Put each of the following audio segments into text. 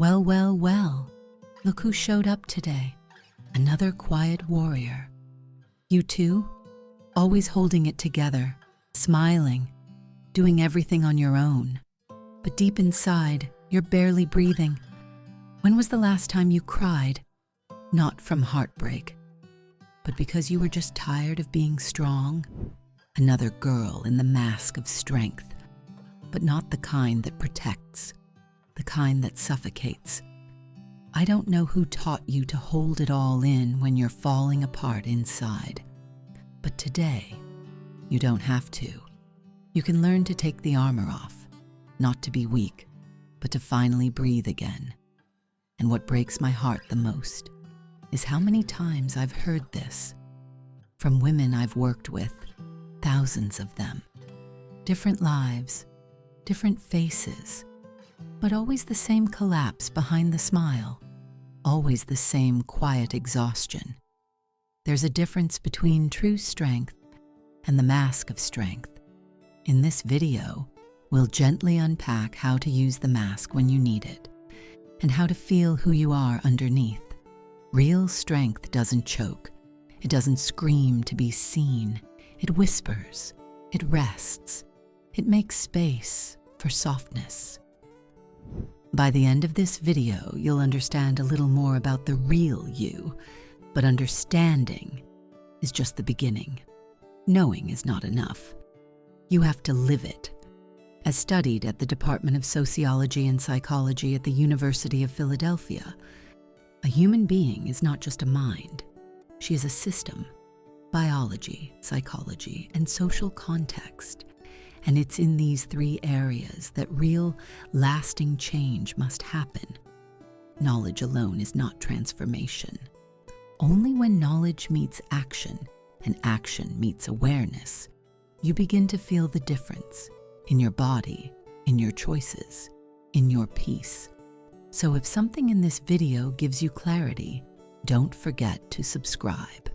Well, well, well, look who showed up today. Another quiet warrior. You too? Always holding it together, smiling, doing everything on your own. But deep inside, you're barely breathing. When was the last time you cried? Not from heartbreak, but because you were just tired of being strong? Another girl in the mask of strength, but not the kind that protects, the kind that suffocates. I don't know who taught you to hold it all in when you're falling apart inside. But today, you don't have to. You can learn to take the armor off, not to be weak, but to finally breathe again. And what breaks my heart the most is how many times I've heard this from women I've worked with, thousands of them. Different lives, different faces, but always the same collapse behind the smile, always the same quiet exhaustion. There's a difference between true strength and the mask of strength. In this video, we'll gently unpack how to use the mask when you need it, and how to feel who you are underneath. Real strength doesn't choke. It doesn't scream to be seen. It whispers. It rests. It makes space for softness. By the end of this video, you'll understand a little more about the real you, but understanding is just the beginning. Knowing is not enough. You have to live it. As studied at the Department of Sociology and Psychology at the University of Philadelphia, a human being is not just a mind. She is a system: biology, psychology, and social context. And it's in these three areas that real, lasting change must happen. Knowledge alone is not transformation. Only when knowledge meets action, and action meets awareness, you begin to feel the difference in your body, in your choices, in your peace. So if something in this video gives you clarity, don't forget to subscribe,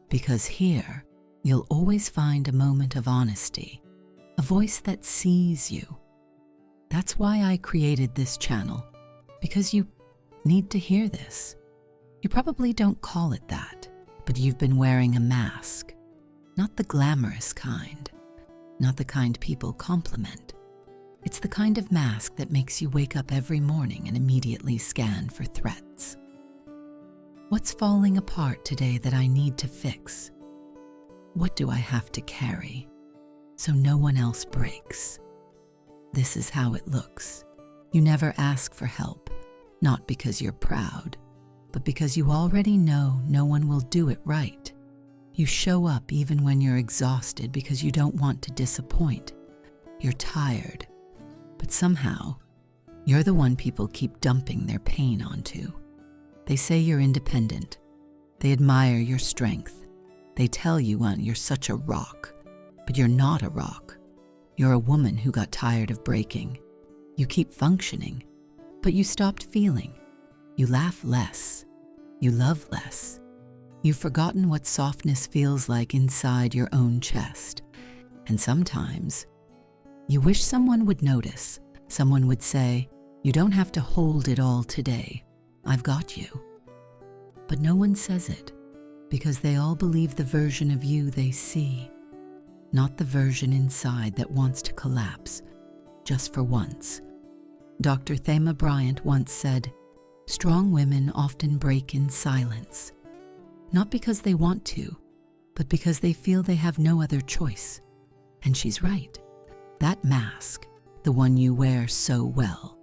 because here you'll always find a moment of honesty, a voice that sees you. That's why I created this channel, because you need to hear this. You probably don't call it that, but you've been wearing a mask, not the glamorous kind, not the kind people compliment. It's the kind of mask that makes you wake up every morning and immediately scan for threats. What's falling apart today that I need to fix? What do I have to carry so no one else breaks? This is how it looks. You never ask for help, not because you're proud, but because you already know no one will do it right. You show up even when you're exhausted because you don't want to disappoint. You're tired, but somehow you're the one people keep dumping their pain onto. They say you're independent. They admire your strength. They tell you you're such a rock, but you're not a rock. You're a woman who got tired of breaking. You keep functioning, but you stopped feeling. You laugh less. You love less. You've forgotten what softness feels like inside your own chest. And sometimes you wish someone would notice. Someone would say, "You don't have to hold it all today. I've got you." But no one says it, because they all believe the version of you they see, not the version inside that wants to collapse, just for once. Dr. Thema Bryant once said, "Strong women often break in silence, not because they want to, but because they feel they have no other choice." And she's right. That mask, the one you wear so well,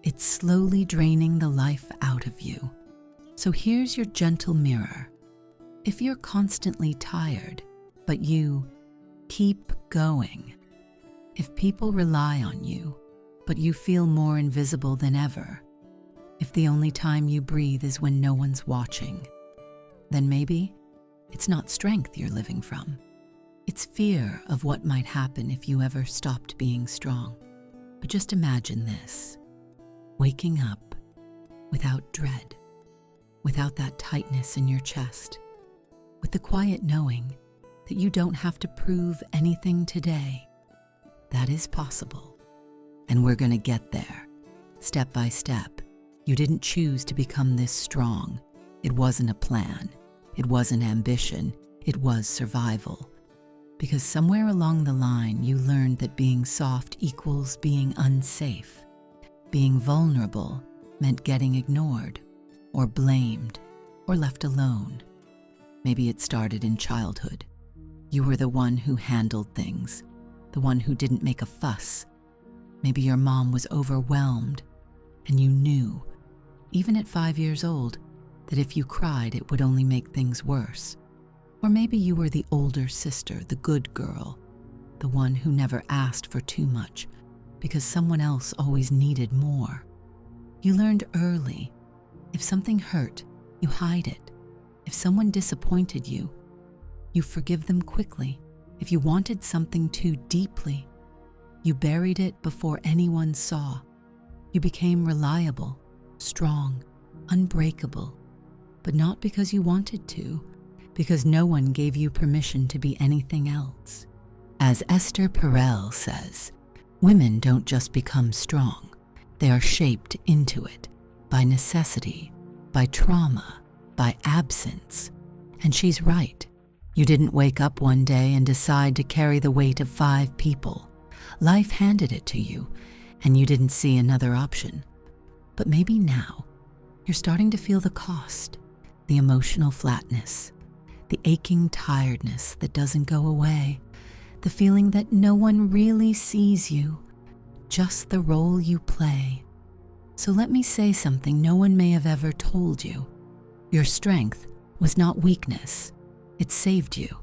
it's slowly draining the life out of you. So here's your gentle mirror. If you're constantly tired, but you keep going, if people rely on you, but you feel more invisible than ever, if the only time you breathe is when no one's watching, then maybe it's not strength you're living from. It's fear of what might happen if you ever stopped being strong. But just imagine this: waking up without dread, without that tightness in your chest, with the quiet knowing that you don't have to prove anything today. That is possible, and we're going to get there, step by step. You didn't choose to become this strong. It wasn't a plan. It wasn't ambition. It was survival. Because somewhere along the line, you learned that being soft equals being unsafe. Being vulnerable meant getting ignored, or blamed, or left alone. Maybe it started in childhood. You were the one who handled things, the one who didn't make a fuss. Maybe your mom was overwhelmed, and you knew, even at 5 years old, that if you cried, it would only make things worse. Or maybe you were the older sister, the good girl, the one who never asked for too much because someone else always needed more. You learned early, if something hurt, you hide it. If someone disappointed you, you forgive them quickly. If you wanted something too deeply, you buried it before anyone saw. You became reliable, strong, unbreakable, but not because you wanted to, because no one gave you permission to be anything else. As Esther Perel says, women don't just become strong, they are shaped into it by necessity, by trauma, by absence. And she's right. You didn't wake up one day and decide to carry the weight of 5 people. Life handed it to you, and you didn't see another option. But maybe now, you're starting to feel the cost, the emotional flatness, the aching tiredness that doesn't go away, the feeling that no one really sees you, just the role you play. So let me say something no one may have ever told you. Your strength was not weakness. It saved you.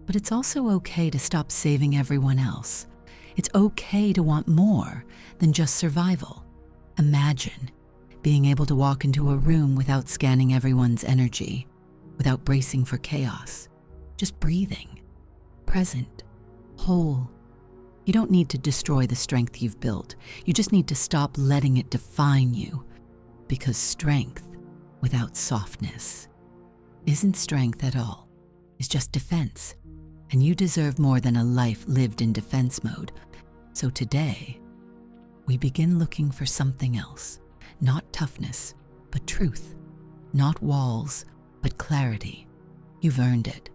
But it's also okay to stop saving everyone else. It's okay to want more than just survival. Imagine being able to walk into a room without scanning everyone's energy, without bracing for chaos, just breathing, present, whole. You don't need to destroy the strength you've built. You just need to stop letting it define you, because strength without softness isn't strength at all. It's just defense, and you deserve more than a life lived in defense mode. So today, we begin looking for something else, not toughness, but truth, not walls, but clarity. You've earned it.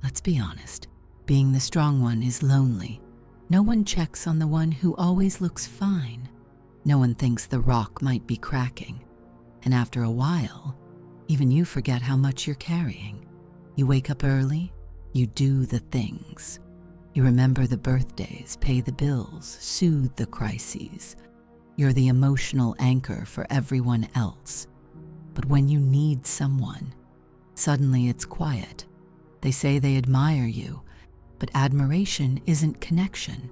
Let's be honest, being the strong one is lonely. No one checks on the one who always looks fine. No one thinks the rock might be cracking. And after a while, even you forget how much you're carrying. You wake up early, you do the things. You remember the birthdays, pay the bills, soothe the crises. You're the emotional anchor for everyone else. But when you need someone, suddenly it's quiet. They say they admire you, but admiration isn't connection.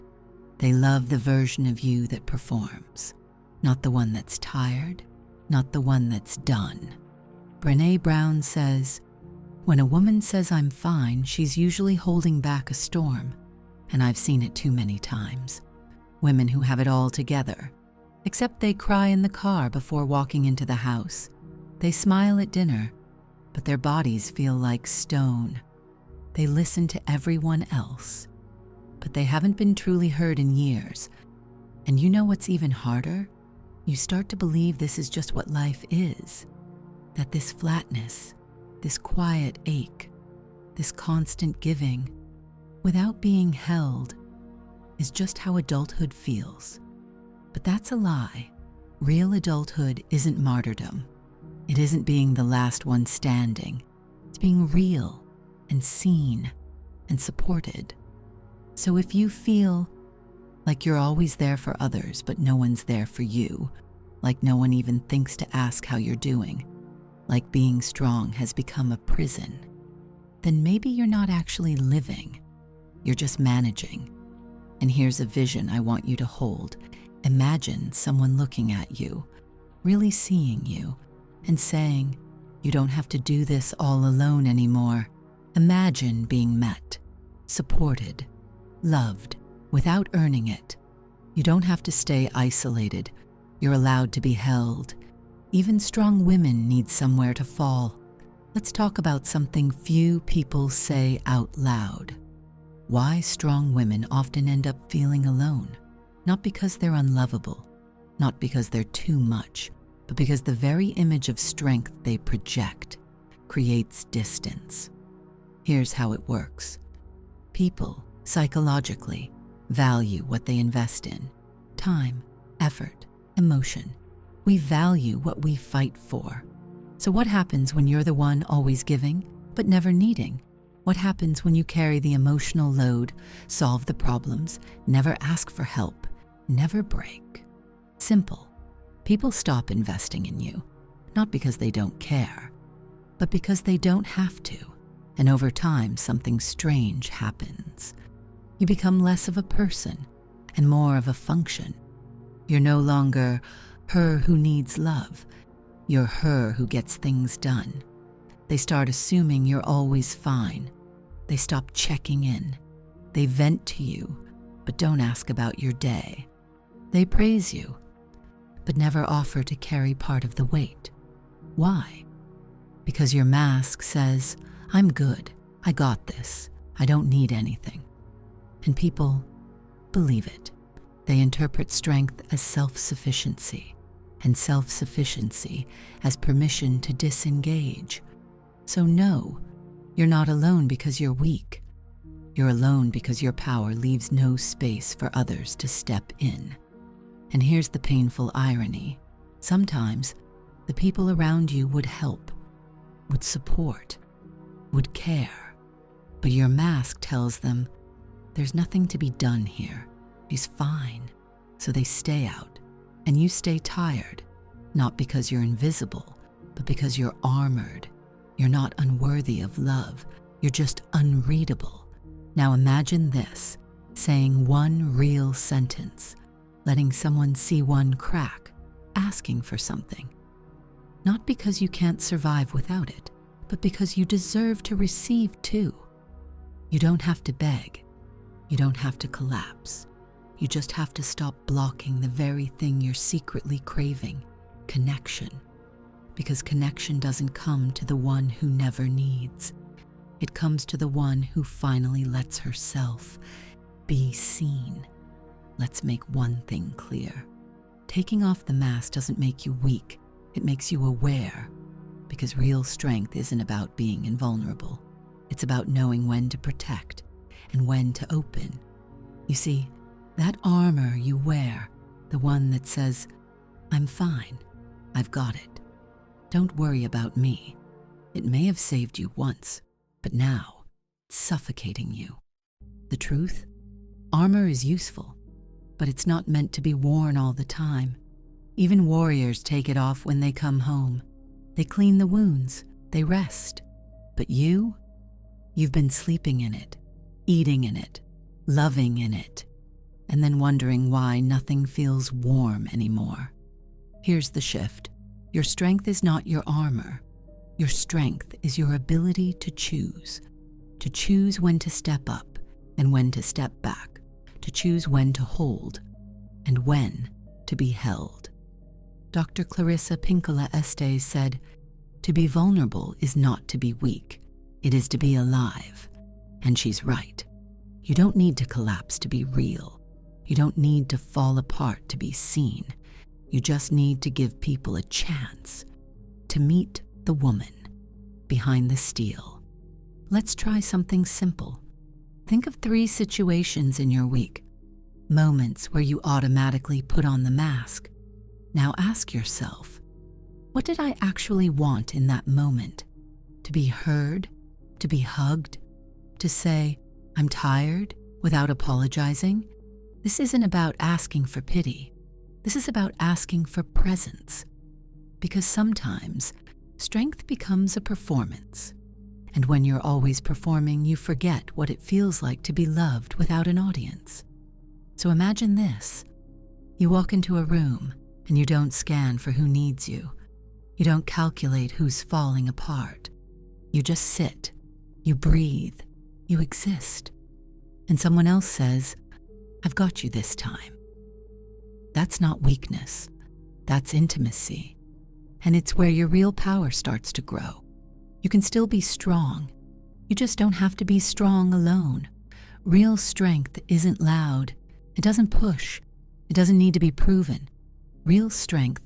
They love the version of you that performs, not the one that's tired, not the one that's done. Brené Brown says, when a woman says I'm fine, she's usually holding back a storm, and I've seen it too many times. Women who have it all together, except they cry in the car before walking into the house. They smile at dinner, but their bodies feel like stone. They listen to everyone else, but they haven't been truly heard in years. And you know what's even harder? You start to believe this is just what life is, that this flatness, this quiet ache, this constant giving, without being held, is just how adulthood feels. But that's a lie. Real adulthood isn't martyrdom. It isn't being the last one standing. It's being real and seen and supported. So if you feel like you're always there for others, but no one's there for you, like no one even thinks to ask how you're doing, like being strong has become a prison, then maybe you're not actually living. You're just managing. And here's a vision I want you to hold. Imagine someone looking at you, really seeing you, and saying, you don't have to do this all alone anymore. Imagine being met, supported, loved, without earning it. You don't have to stay isolated. You're allowed to be held. Even strong women need somewhere to fall. Let's talk about something few people say out loud. Why strong women often end up feeling alone. Not because they're unlovable, not because they're too much, but because the very image of strength they project creates distance. Here's how it works. People, psychologically, value what they invest in: time, effort, emotion. We value what we fight for. So what happens when you're the one always giving, but never needing? What happens when you carry the emotional load, solve the problems, never ask for help, never break? Simple. People stop investing in you, not because they don't care, but because they don't have to. And over time, something strange happens. You become less of a person and more of a function. You're no longer her who needs love. You're her who gets things done. They start assuming you're always fine. They stop checking in. They vent to you, but don't ask about your day. They praise you, but never offer to carry part of the weight. Why? Because your mask says, "I'm good, I got this, I don't need anything." And people believe it. They interpret strength as self-sufficiency, and self-sufficiency as permission to disengage. So no, you're not alone because you're weak. You're alone because your power leaves no space for others to step in. And here's the painful irony. Sometimes the people around you would help, would support, would care, but your mask tells them, "There's nothing to be done here. She's fine." So they stay out, and you stay tired, not because you're invisible, but because you're armored. You're not unworthy of love. You're just unreadable. Now imagine this, saying one real sentence, letting someone see one crack, asking for something. Not because you can't survive without it, but because you deserve to receive too. You don't have to beg. You don't have to collapse. You just have to stop blocking the very thing you're secretly craving: connection. Because connection doesn't come to the one who never needs. It comes to the one who finally lets herself be seen. Let's make one thing clear. Taking off the mask doesn't make you weak. It makes you aware. Because real strength isn't about being invulnerable. It's about knowing when to protect and when to open. You see, that armor you wear, the one that says, "I'm fine, I've got it. Don't worry about me." It may have saved you once, but now it's suffocating you. The truth? Armor is useful, but it's not meant to be worn all the time. Even warriors take it off when they come home. They clean the wounds, they rest. But you've been sleeping in it, eating in it, loving in it, and then wondering why nothing feels warm anymore. Here's the shift. Your strength is not your armor. Your strength is your ability to choose when to step up and when to step back, to choose when to hold and when to be held. Dr. Clarissa Pinkola Estes said, "To be vulnerable is not to be weak, it is to be alive." And she's right. You don't need to collapse to be real. You don't need to fall apart to be seen. You just need to give people a chance to meet the woman behind the steel. Let's try something simple. Think of 3 situations in your week, moments where you automatically put on the mask. Now ask yourself, what did I actually want in that moment? To be heard, to be hugged, to say, "I'm tired," without apologizing? This isn't about asking for pity. This is about asking for presence. Because sometimes strength becomes a performance. And when you're always performing, you forget what it feels like to be loved without an audience. So imagine this. You walk into a room and you don't scan for who needs you. You don't calculate who's falling apart. You just sit, you breathe, you exist. And someone else says, "I've got you this time." That's not weakness. That's intimacy. And it's where your real power starts to grow. You can still be strong. You just don't have to be strong alone. Real strength isn't loud. It doesn't push. It doesn't need to be proven. Real strength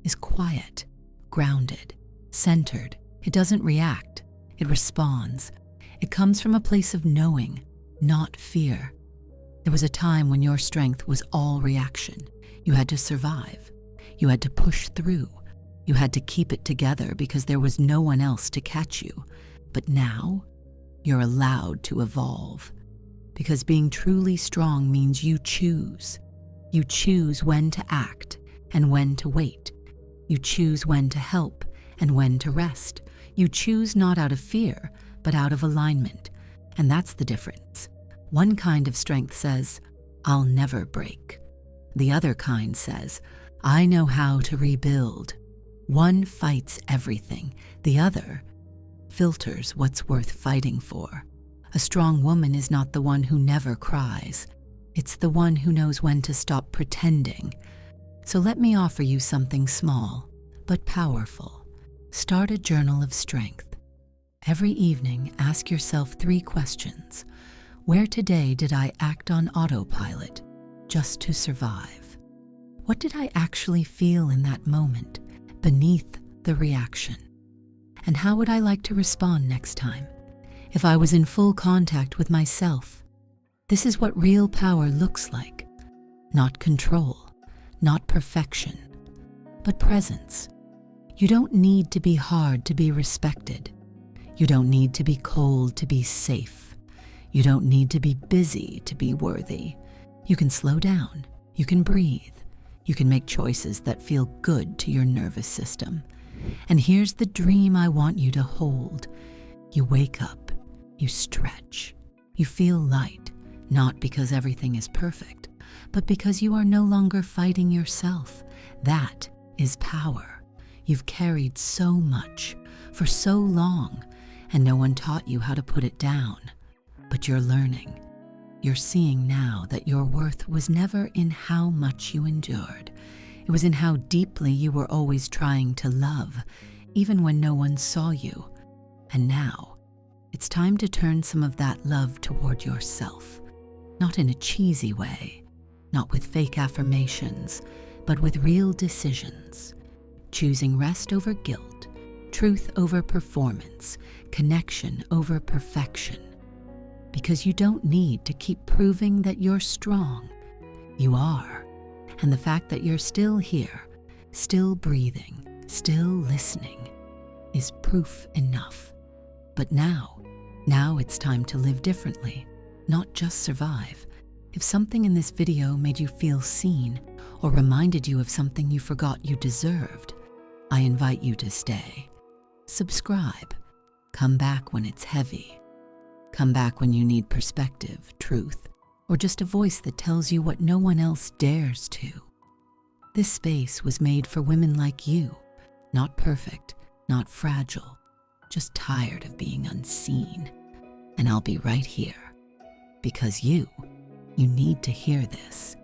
is quiet, grounded, centered. It doesn't react, it responds. It comes from a place of knowing, not fear. There was a time when your strength was all reaction. You had to survive. You had to push through. You had to keep it together because there was no one else to catch you. But now, you're allowed to evolve. Because being truly strong means you choose. You choose when to act and when to wait. You choose when to help and when to rest. You choose not out of fear, but out of alignment. And that's the difference. One kind of strength says, I'll never break. The other kind says, I know how to rebuild. One fights everything. The other filters what's worth fighting for. A strong woman is not the one who never cries. It's the one who knows when to stop pretending. So let me offer you something small, but powerful. Start a journal of strength. Every evening, ask yourself 3 questions. Where today did I act on autopilot just to survive? What did I actually feel in that moment beneath the reaction? And how would I like to respond next time if I was in full contact with myself? This is what real power looks like. Not control, not perfection, but presence. You don't need to be hard to be respected. You don't need to be cold to be safe. You don't need to be busy to be worthy. You can slow down. You can breathe. You can make choices that feel good to your nervous system. And here's the dream I want you to hold. You wake up. You stretch. You feel light, not because everything is perfect, but because you are no longer fighting yourself. That is power. You've carried so much for so long, and no one taught you how to put it down. But you're learning. You're seeing now that your worth was never in how much you endured. It was in how deeply you were always trying to love, even when no one saw you. And now, it's time to turn some of that love toward yourself. Not in a cheesy way, not with fake affirmations, but with real decisions. Choosing rest over guilt, truth over performance, connection over perfection. Because you don't need to keep proving that you're strong. You are. And the fact that you're still here, still breathing, still listening, is proof enough. But now it's time to live differently, not just survive. If something in this video made you feel seen or reminded you of something you forgot you deserved, I invite you to stay. Subscribe. Come back when it's heavy. Come back when you need perspective, truth, or just a voice that tells you what no one else dares to. This space was made for women like you, not perfect, not fragile, just tired of being unseen. And I'll be right here, because you need to hear this.